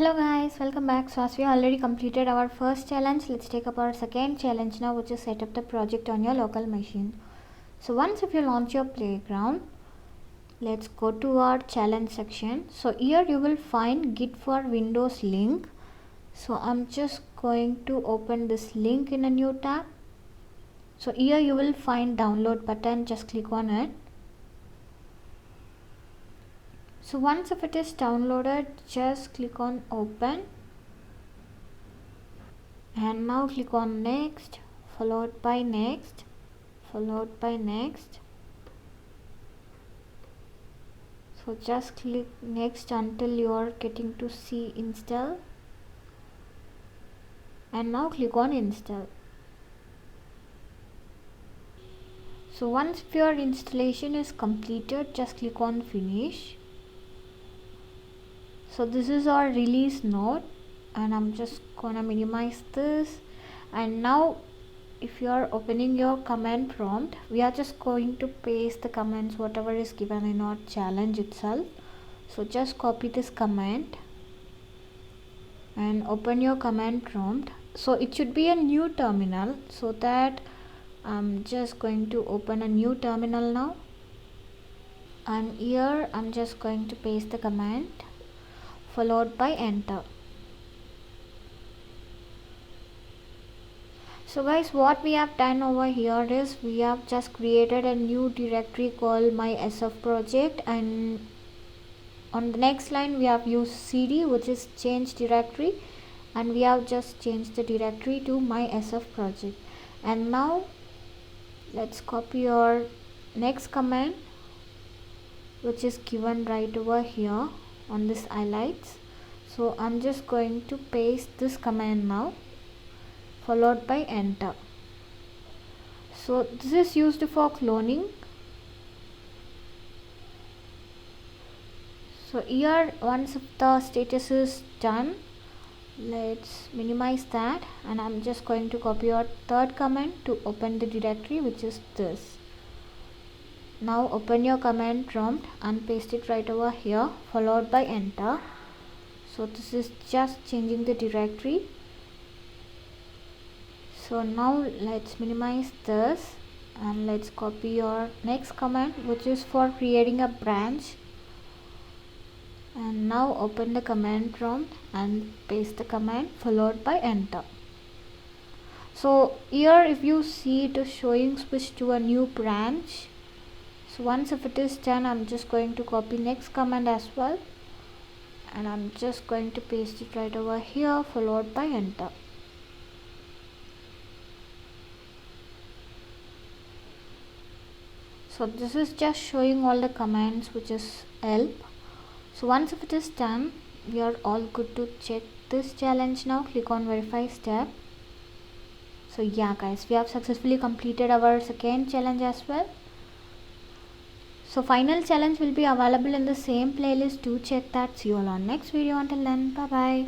Hello guys, welcome back. So as we already completed our first challenge, let's take up our second challenge now, which is set up the project on your local machine. So once if you launch your playground, let's go to our challenge section. So here you will find Git for Windows link. So I'm just going to open this link in a new tab. So here you will find download button, just click on it. So once if it is downloaded, just click on open and now click on next, followed by next, followed by next. So just click next until you are getting to see install and now click on install. So once your installation is completed, just click on finish. So this is our release note and I'm just gonna minimize this. And now if you are opening your command prompt, we are just going to paste the commands whatever is given in our challenge itself. So just copy this command and open your command prompt. So it should be a new terminal, so that I'm just going to open a new terminal now, and here I'm just going to paste the command followed by enter. So guys, what we have done over here is we have just created a new directory called my SF project, and on the next line we have used cd, which is change directory, and we have just changed the directory to my SF project. And now let's copy our next command, which is given right over here on this highlights. So I'm just going to paste this command now, followed by enter. So this is used for cloning. So here once the status is done, let's minimize that, and I'm just going to copy our third command to open the directory, which is this. Now open your command prompt and paste it right over here, followed by enter. So this is just changing the directory. So now let's minimize this and let's copy your next command, which is for creating a branch. And now open the command prompt and paste the command followed by enter. So here if you see, it is showing switch to a new branch. So once if it is done, I'm just going to copy next command as well, and I'm just going to paste it right over here, followed by enter. So this is just showing all the commands, which is help. So once if it is done, we are all good to check this challenge now. Click on verify step. So yeah guys, we have successfully completed our second challenge as well. So final challenge will be available in the same playlist. Do check that. See you all on next video. Until then, bye bye.